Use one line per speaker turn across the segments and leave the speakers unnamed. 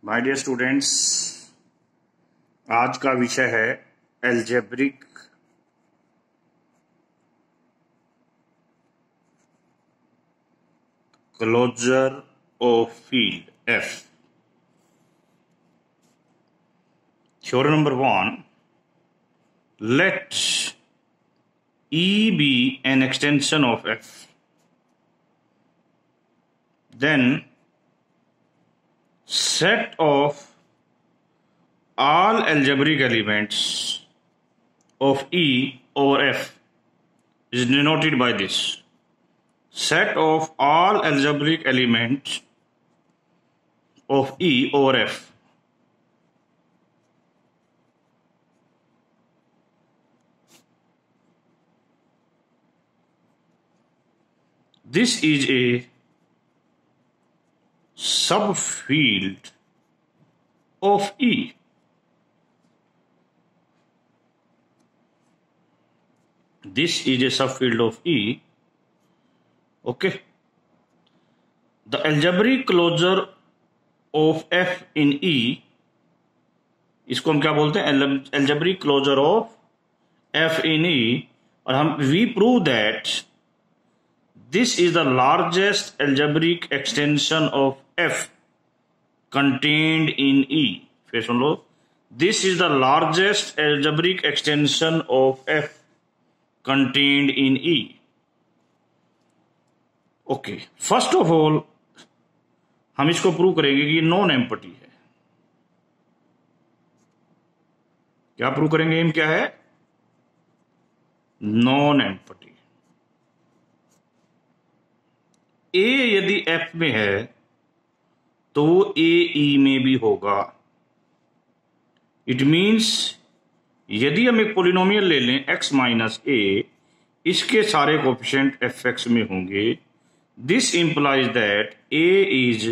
My dear students, आज का विषय है algebraic closure of field F. Theorem number 1, let E be an extension of F, then set of all algebraic elements of E over F is denoted by this. Set of all algebraic elements of E over F. This is a subfield of E. This is a subfield of E. Okay. The algebraic closure of F in E, इसको हम क्या बोलते हैं? algebraic closure of F in E, और हम we prove that this is the largest algebraic extension of F contained in E. फिर सुन लो, this is the largest algebraic extension of F contained in E. Okay, first of all हम इसको prove करेंगे कि non empty है। क्या prove करेंगे? हम क्या है? Non empty. ए यदि एफ में है तो वो ए ई में भी होगा। इट मींस यदि हम एक पोलिनोमियल ले लें एक्स माइनस ए, इसके सारे कोएफिशिएंट एफ एक्स में होंगे। This implies that A is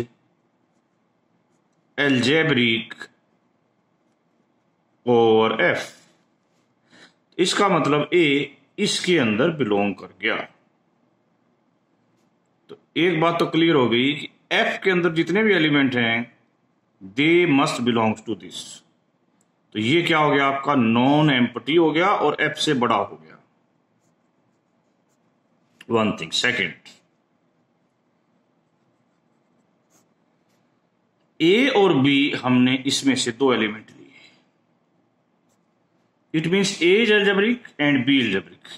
algebraic over F. इसका मतलब ए इसके अंदर बिलोंग कर गया। तो एक बात तो क्लियर हो गई कि एफ के अंदर जितने भी एलिमेंट हैं they must belongs to this. तो ये क्या हो गया? आपका नॉन एम्प्टी हो गया और एफ से बड़ा हो गया। One thing. सेकेंड, ए और बी हमने इसमें से दो एलिमेंट लिए। It means A is algebraic and B algebraic.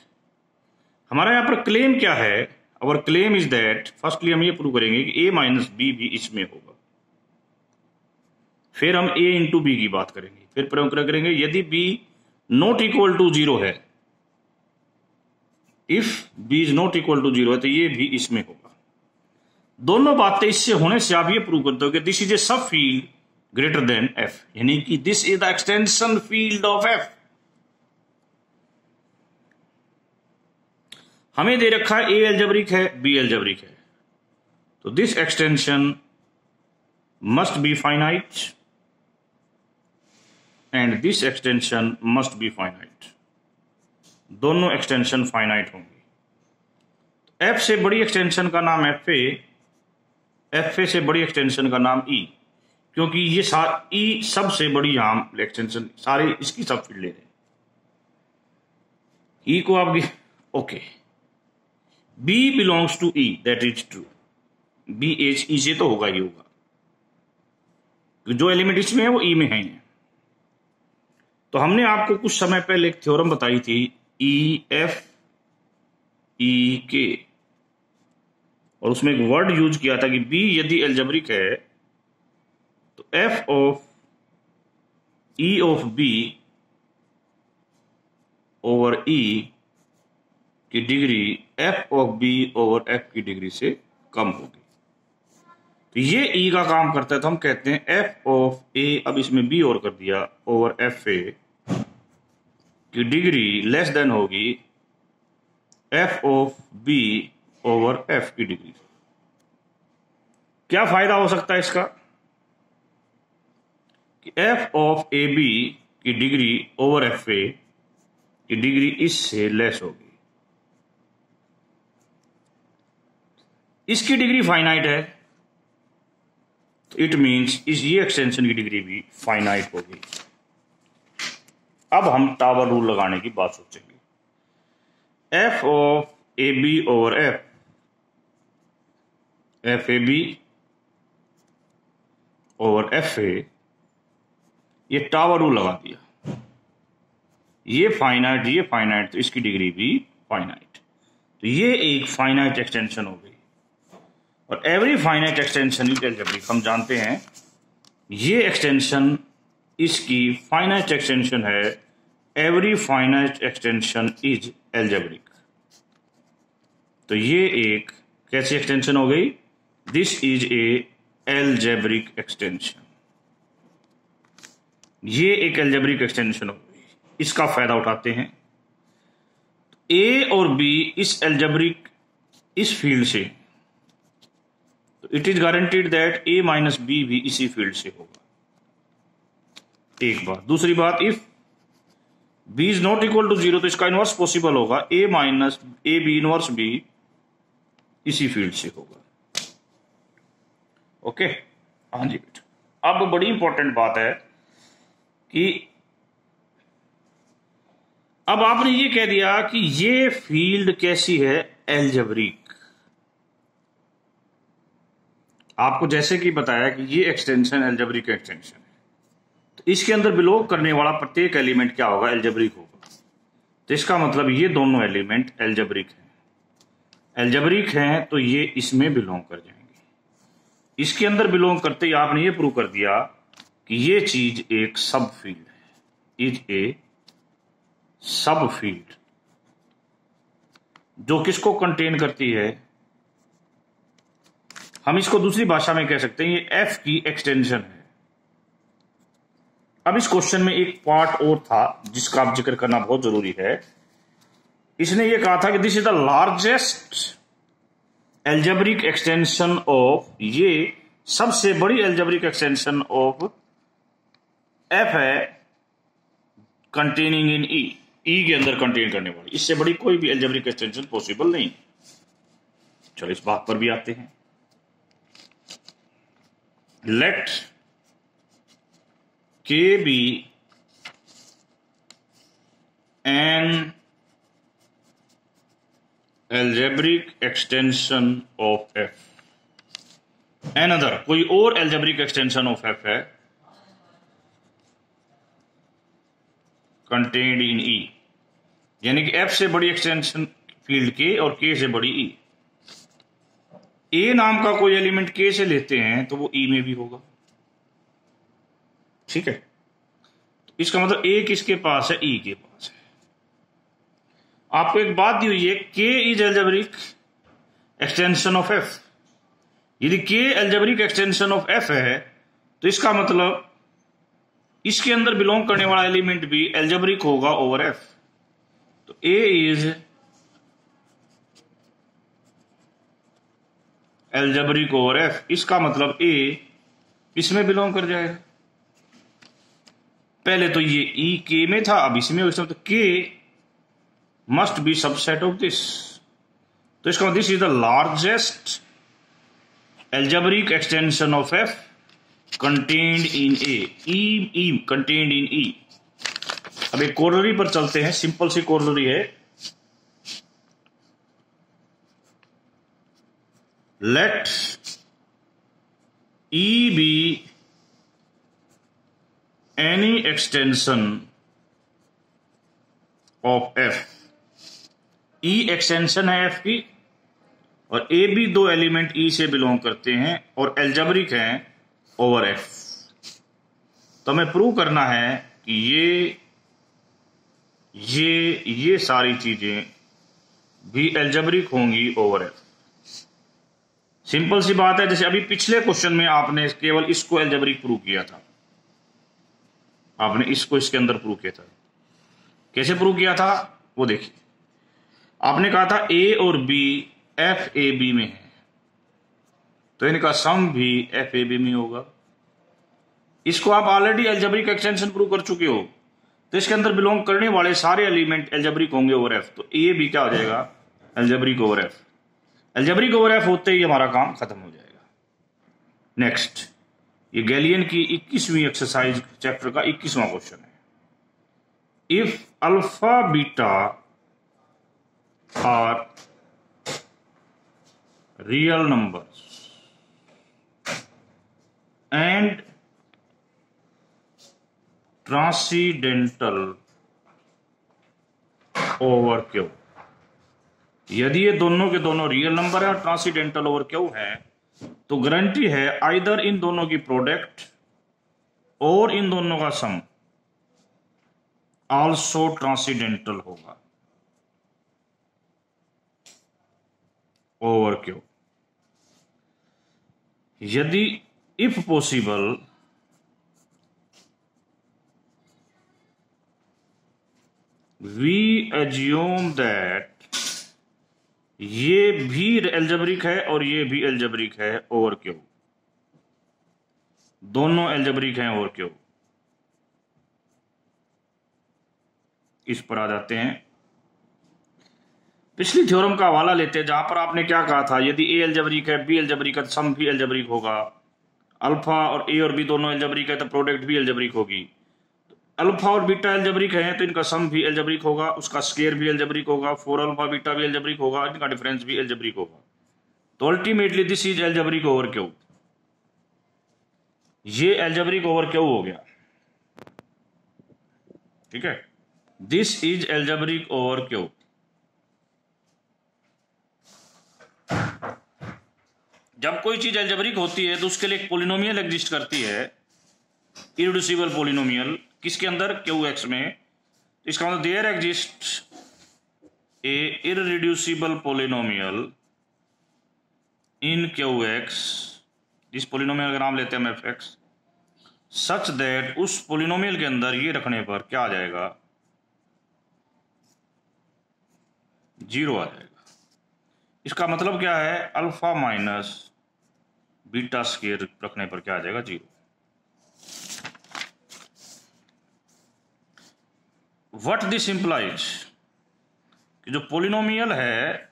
हमारा यहां पर क्लेम क्या है? Our claim is that firstly हम ये प्रूव करेंगे कि ए माइनस बी भी इसमें होगा। फिर हम ए इंटू बी की बात करेंगे। फिर प्रयोग करेंगे यदि बी नॉट इक्वल टू 0 है, if B is not equal to 0 है तो ये भी इसमें होगा। दोनों बातें इससे होने से आप ये प्रूव करते हो कि दिस इज ए सब फील्ड ग्रेटर देन एफ, यानी कि this is the extension field of F. हमें दे रखा है ए एल्जेब्रिक है, बी एल्जेब्रिक है, तो this extension must be finite and this extension must be finite. दोनों एक्सटेंशन फाइनाइट होंगे। एफ से बड़ी एक्सटेंशन का नाम एफ ए से बड़ी एक्सटेंशन का नाम ई, क्योंकि ये ई सबसे बड़ी यहां एक्सटेंशन सारे इसकी सब फील्ड ले रहे हैं। ई को आप okay, B belongs to E, that is true. B H E से तो होगा ही होगा, जो एलिमेंट इसमें है वो ई में है। तो हमने आपको कुछ समय पहले एक थ्योरम बताई थी, ई एफ ई के, और उसमें एक वर्ड यूज किया था कि बी यदि एल्जेब्रिक है तो F of E of B over E की degree F of B over F की डिग्री से कम होगी। तो ये ई का काम करता है, तो हम कहते हैं एफ ऑफ ए, अब इसमें बी और कर दिया, ओवर एफ ए की डिग्री लेस देन होगी F of B over F की डिग्री। क्या फायदा हो सकता है इसका? कि एफ ऑफ ए बी की डिग्री ओवर एफ ए की डिग्री इससे लेस होगी। इसकी डिग्री फाइनाइट है, तो इट मीन्स इस ये एक्सटेंशन की डिग्री भी फाइनाइट होगी। अब हम टावर रूल लगाने की बात सोचेंगे। F of A B over F A B over F A, ये टावर रूल लगा दिया। ये फाइनाइट तो इसकी डिग्री भी फाइनाइट, तो ये एक फाइनाइट एक्सटेंशन हो गई। और every finite extension is algebraic, हम जानते हैं ये एक्सटेंशन इसकी फाइनाइट एक्सटेंशन है। Every finite extension is algebraic, तो ये एक कैसी एक्सटेंशन हो गई? This is a algebraic extension, ये एक एल्जेब्रिक एक्सटेंशन हो गई। इसका फायदा उठाते हैं। ए और बी इस एल्जेब्रिक इस फील्ड से, तो it is guaranteed that A minus B भी इसी फील्ड से होगा। एक बात। दूसरी बात, if B is not equal to 0, तो इसका इनवर्स पॉसिबल होगा, A minus A B inverse भी इसी फील्ड से होगा। ओके, हाँ जी बेटा। अब बड़ी इंपॉर्टेंट बात है कि अब आपने ये कह दिया कि ये फील्ड कैसी है? एल्जेब्रिक। आपको जैसे कि बताया कि ये एक्सटेंशन एल्जेब्रिक एक्सटेंशन है, तो इसके अंदर बिलोंग करने वाला प्रत्येक एलिमेंट क्या होगा? एल्जेब्रिक होगा। तो इसका मतलब ये दोनों एलिमेंट एल्जेब्रिक हैं। एल्जेब्रिक हैं तो ये इसमें बिलोंग कर जाएंगे। इसके अंदर बिलोंग करते ही आपने ये प्रूव कर दिया कि ये चीज एक सब फील्ड है, इज ए सब फील्ड, जो किसको कंटेन करती है? हम इसको दूसरी भाषा में कह सकते हैं ये एफ की एक्सटेंशन है। अब इस क्वेश्चन में एक पार्ट और था जिसका आप जिक्र करना बहुत जरूरी है। इसने ये कहा था कि this is the largest algebraic extension of, ये सबसे बड़ी एल्जेब्रिक एक्सटेंशन ऑफ एफ है, कंटेनिंग इन ई, ई के अंदर कंटेन करने वाली। इससे बड़ी कोई भी एल्जेब्रिक एक्सटेंशन पॉसिबल नहीं। चलो इस बात पर भी आते हैं। Let K be an algebraic extension of F, another कोई और एल्जेब्रिक एक्सटेंशन ऑफ एफ है कंटेन्ड इन ई, यानी कि एफ से बड़ी एक्सटेंशन फील्ड के और के से बड़ी ई। ए नाम का कोई एलिमेंट के से लेते हैं तो वो ई में भी होगा। ठीक है, तो इसका मतलब ए किसके पास है? ई के पास है। आपको एक बात दी हुई है, के is algebraic extension of F. यदि के एल्जेब्रिक एक्सटेंशन ऑफ एफ है तो इसका मतलब इसके अंदर बिलोंग करने वाला एलिमेंट भी एल्जेब्रिक होगा ओवर एफ। तो ए इज एल्जेब्रिक ओवर एफ, इसका मतलब ए इसमें बिलोंग कर जाएगा। पहले तो ये ई के में था, अब इसमें हो, तो K must be subset of this. तो इसका मतलब this is the largest algebraic extension of F contained in A, E contained in E. अब एक कोरोलरी पर चलते हैं, सिंपल सी कोरोलरी है। Let E be any extension of F, E extension है एफ की, और ए भी दो एलिमेंट ई से बिलोंग करते हैं और एल्जेब्रिक हैं ओवर एफ। तो हमें प्रूव करना है कि ये सारी चीजें भी एल्जेब्रिक होंगी ओवर एफ। सिंपल सी बात है, जैसे अभी पिछले क्वेश्चन में आपने केवल इसको एल्जेब्रिक प्रूव किया था, आपने इसको इसके अंदर प्रूव किया था। कैसे प्रूव किया था वो देखिए। आपने कहा था ए और बी एफ ए बी में है, तो इनका सम भी एफ ए बी में होगा। इसको आप ऑलरेडी एल्जेब्रिक एक्सटेंशन प्रूव कर चुके हो, तो इसके अंदर बिलोंग करने वाले सारे एलिमेंट एल्जेब्रिक होंगे ओवर एफ। तो ए बी क्या हो जाएगा? Algebraic over F. Algebraic over F होते ही हमारा काम खत्म हो जाएगा। नेक्स्ट, ये गैलियन की 21वीं एक्सरसाइज चैप्टर का 21वां क्वेश्चन है। If alpha beta are real numbers and transcendental over Q, यदि ये दोनों के दोनों रियल नंबर है और ट्रांसीडेंटल ओवर क्यू है, तो गारंटी है आइदर इन दोनों की प्रोडक्ट और इन दोनों का सम आल्सो ट्रांसीडेंटल होगा ओवर क्यू। यदि if possible we assume that ये भी एल्जेब्रिक है और ये भी एल्जेब्रिक है ओवर क्यू, दोनों एल्जेब्रिक हैं ओवर क्यू। इस पर आ जाते हैं, पिछली थ्योरम का हवाला लेते हैं जहां पर आपने क्या कहा था, यदि ए एल्जेब्रिक है बी एल्जेब्रिक है तो सम भी एल्जेब्रिक होगा, अल्फा और ए और बी दोनों एल्जेब्रिक है तो प्रोडक्ट भी एल्जेब्रिक होगी। अल्फा और बीटा एल्जेब्रिक है तो इनका सम भी एल्जेब्रिक होगा, उसका स्क्वायर भी एल्जेब्रिक होगा, 4 अल्फा बीटा भी एल्जेब्रिक होगा, इनका डिफरेंस भी एल्जेब्रिक होगा। तो ultimately this is algebraic over Q, ये एल्जेब्रिक ओवर क्यू हो गया। ठीक है, this is algebraic over Q. जब कोई चीज एल्जेब्रिक होती है तो उसके लिए एक पोलिनोमियल एग्जिस्ट करती है, इररिड्यूसिबल पोलिनोमियल, किसके अंदर, क्यू एक्स में। तो इसका मतलब there exist a irreducible polynomial in Q X, जिस पोलिनोमियल का नाम लेते हैं हम एफ एक्स, सच दैट उस पोलिनोमियल के अंदर ये रखने पर क्या आ जाएगा, 0 आ जाएगा। इसका मतलब क्या है, अल्फा माइनस बीटा स्क्वायर रखने पर क्या आ जाएगा, 0। व्हाट दिस इंप्लाइज, कि जो पोलिनोमियल है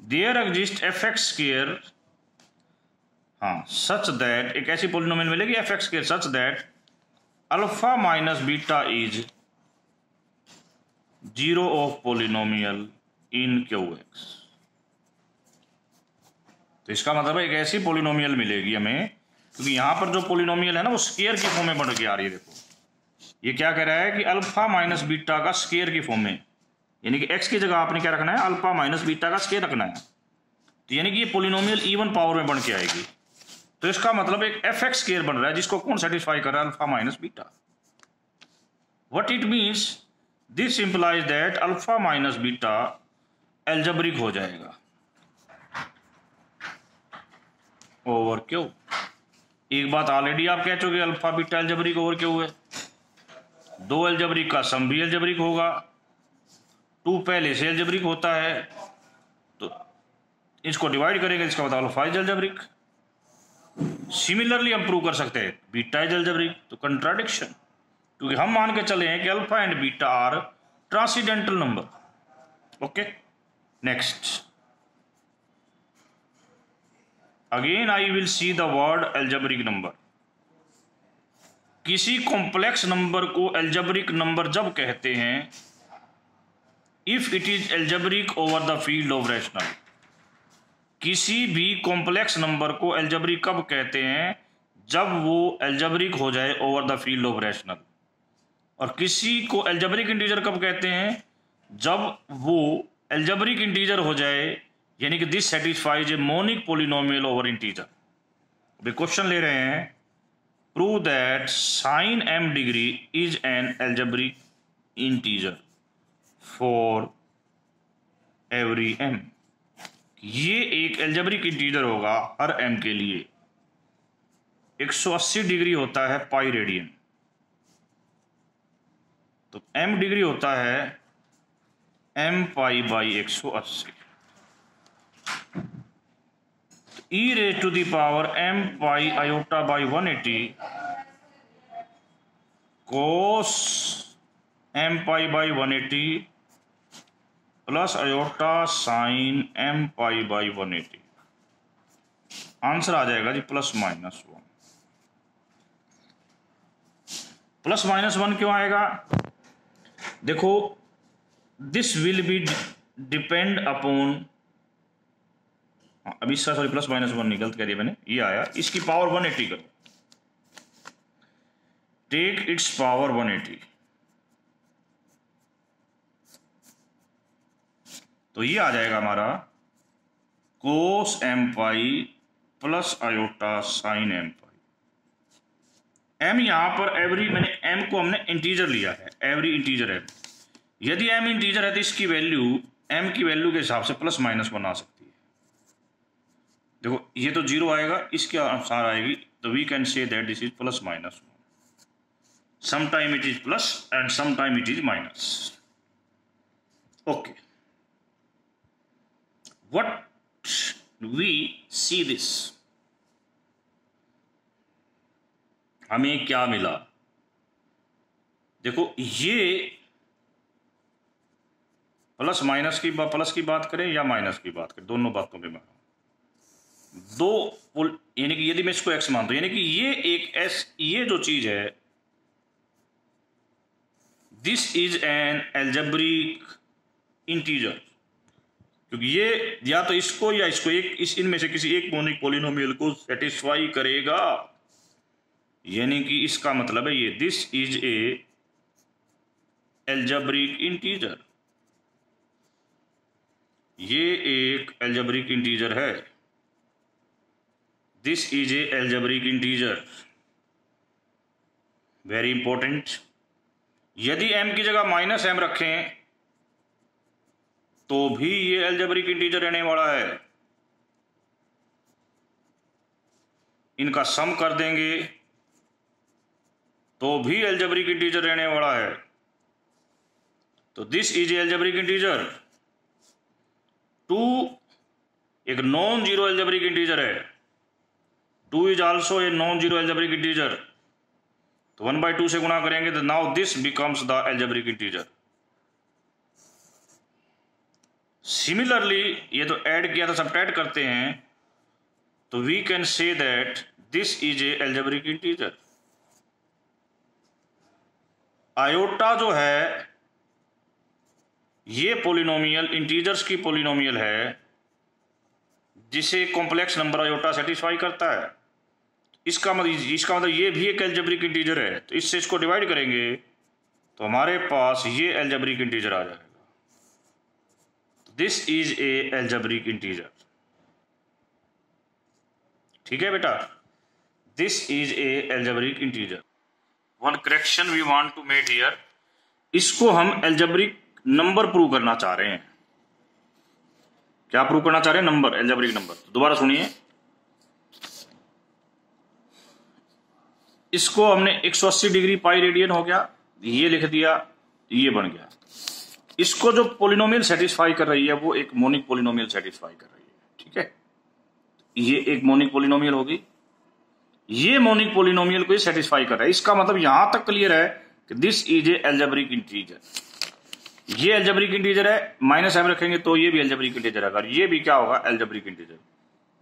there exist F X square, हाँ, सच दैट, एक ऐसी पोलिनोमियल मिलेगी F X square such that alpha minus beta is 0 of polynomial in Q X. तो इसका मतलब एक ऐसी पोलिनोमियल मिलेगी हमें, क्योंकि यहां पर जो पोलिनोमियल है ना वो स्क्वायर की फॉर्म में बन के आ रही है। देखो ये क्या कह रहा है कि अल्फा माइनस बीटा का स्क्वायर की फॉर्म में, यानी कि एक्स की जगह आपने क्या रखना है, अल्फा माइनस बीटा का स्क्वायर रखना है। तो यानी कि ये पोलिनोमियल इवन पावर में बन के आएगी। तो इसका मतलब एक एफ एक्स स्क्वायर बन रहा है जिसको कौन सेटिस्फाई कर रहा है, alpha minus beta. What it means, this implies that alpha minus beta algebraic हो जाएगा ओवर क्यू। एक बात ऑलरेडी आप कह चुके, alpha beta algebraic over Q है, 2 एल्जेब्रिक का सम भी एल्जेब्रिक होगा, 2 पहले से एल्जेब्रिक होता है तो इसको डिवाइड करेंगे, इसका मतलब अल्फा इज एल्जेब्रिक। सिमिलरली हम प्रूव कर सकते हैं बीटा इज एल्जेब्रिक, तो कंट्राडिक्शन, क्योंकि हम मान के चले हैं कि alpha and beta are transcendental number. Okay, next, again I will see the word algebraic number. किसी कॉम्प्लेक्स नंबर को एल्जेब्रिक नंबर जब कहते हैं if it is algebraic over the field of rational. किसी भी कॉम्प्लेक्स नंबर को algebraic कब कहते हैं, जब वो एल्जेब्रिक हो जाए over the field of rational. और किसी को एल्जेब्रिक इंटीजर कब कहते हैं, जब वो एल्जेब्रिक इंटीजर हो जाए, यानी कि this satisfies a monic polynomial over integer. अभी क्वेश्चन ले रहे हैं, prove that sine m degree is an algebraic integer for every m। ये एक एल्जेब्रिक इंटीजर होगा हर m के लिए। 180 डिग्री होता है पाई रेडियन, तो m डिग्री होता है m pi by 180। e raise to the power m pi iota by 180 cos m pi by 180 plus iota sine m pi by 180। Answer आ जाएगा जी +-1। +-1 क्यों आएगा? देखो, this will be depend upon, अभी सॉरी +-1 नहीं, गलत कह दिया मैंने, ये आया, इसकी पावर 180 करो, टेक इट्स पावर 180, तो ये आ जाएगा हमारा cos m pi plus iota sine m पाई। m यहां पर एवरी, मैंने m को हमने इंटीजर लिया है, एवरी इंटीजर है। यदि m इंटीजर है तो इसकी वैल्यू m की वैल्यू के हिसाब से +-1 आ सकती है। देखो ये तो 0 आएगा, इसके अनुसार आएगी, तो we can say that this is +-1, sometime it is plus and sometime it is minus. Okay, what we see this, हमें क्या मिला? देखो ये प्लस की बात करें या माइनस की बात करें, दोनों बातों पे मैं दो, यानी कि यदि मैं इसको x मानता हूं, यानी कि ये एक s, ये जो चीज है, this is an algebraic integer, क्योंकि ये या तो इसको या इसको, एक इनमें से किसी एक मोनिक पॉलिनोमियल को सेटिस्फाई करेगा, यानी कि इसका मतलब है ये this is a algebraic integer, ये एक एल्जेब्रिक इंटीजर है, this is a algebraic integer, very important. यदि m की जगह -m रखें तो भी ये एल्जेब्रिक इंटीजर रहने वाला है, इनका सम कर देंगे तो भी एल्जेब्रिक इंटीजर रहने वाला है। तो दिस इज एल्जेब्रिक इंटीजर। 2 एक नॉन जीरो एल्जेब्रिक इंटीजर है, 2 is also a non zero algebraic integer, तो 1/2 से गुणा करेंगे तो now this becomes the algebraic integer. Similarly ये तो ऐड किया था, सब्ट्रैक्ट करते हैं तो we can say that this is a algebraic integer. Iota जो है ये पॉलिनोमियल, इंटीजर्स की पॉलिनोमियल है जिसे कॉम्प्लेक्स नंबर आयोटा सेटिस्फाई करता है। इसका मतलब ये भी एक एल्जेब्रिक इंटीजर है, तो इससे इसको डिवाइड करेंगे तो हमारे पास ये एल्जेब्रिक इंटीजर आ जाएगा। This is a algebraic integer, ठीक है बेटा, this is a algebraic integer. One correction we want to make here, इसको हम एल्जेब्रिक नंबर प्रूव करना चाह रहे हैं। क्या प्रूव करना चाह रहे हैं? Number, algebraic number. तो दोबारा सुनिए, इसको हमने 180 डिग्री पाई रेडियन हो गया, ये लिख दिया, ये बन गया। इसको जो पॉलिनोमियल सेटिस्फाई कर रही है वो एक मोनिक पॉलिनोमियल सेटिस्फाई कर रही है, ठीक है, ये एक मोनिक पॉलिनोमियल होगी, ये मोनिक पॉलिनोमियल को सेटिस्फाई कर रहा है। इसका मतलब यहां तक क्लियर है कि this is a algebraic integer, ये एल्जेब्रिक इंटीजर है, -m रखेंगे तो ये भी एल्जेब्रिक इंटीजर है, ये भी क्या होगा? Algebraic integer.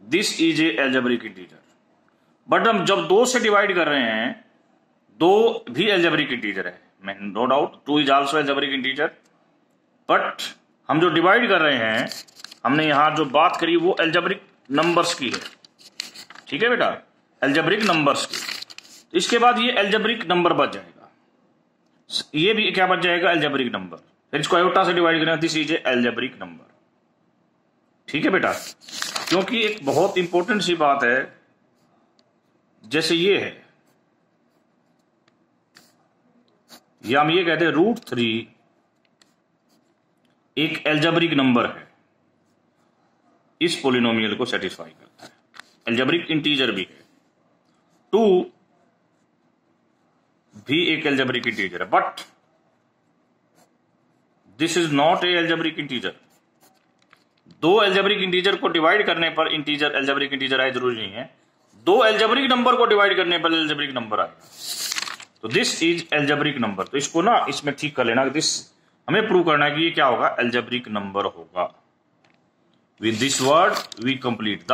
This is a algebraic integer. But हम जब 2 से डिवाइड कर रहे हैं, 2 भी एल्जेब्रिक इंटीजर है, no doubt 2 is also algebraic integer, but हम जो डिवाइड कर रहे हैं, हमने यहां जो बात करी वो एल्जेब्रिक नंबर्स की है, ठीक है बेटा, एल्जेब्रिक नंबर्स की। इसके बाद ये एल्जेब्रिक नंबर बच जाएगा, ये भी क्या बच जाएगा? Algebraic number. फिर इसको आयोटा से डिवाइड करना, this is a algebraic number, ठीक है बेटा। क्योंकि एक बहुत इंपॉर्टेंट सी बात है, जैसे ये है, या हम ये कहते हैं √3 एक एल्जेब्रिक नंबर है, इस पॉलिनोमियल को सेटिस्फाई करता है, एल्जेब्रिक इंटीजर भी है। 2 भी एक एल्जेब्रिक इंटीजर है, but this is not a algebraic integer. 2 algebraic integer को डिवाइड करने पर इंटीजर एल्जेब्रिक इंटीजर आए जरूरी नहीं है, 2 एल्जेब्रिक नंबर को डिवाइड करने पर एल्जेब्रिक नंबर आएगा, तो दिस इज एल्जेब्रिक नंबर। तो इसको ना इसमें ठीक कर लेना, दिस हमें प्रूव करना है कि ये क्या होगा? एल्जेब्रिक नंबर होगा। With this word we complete the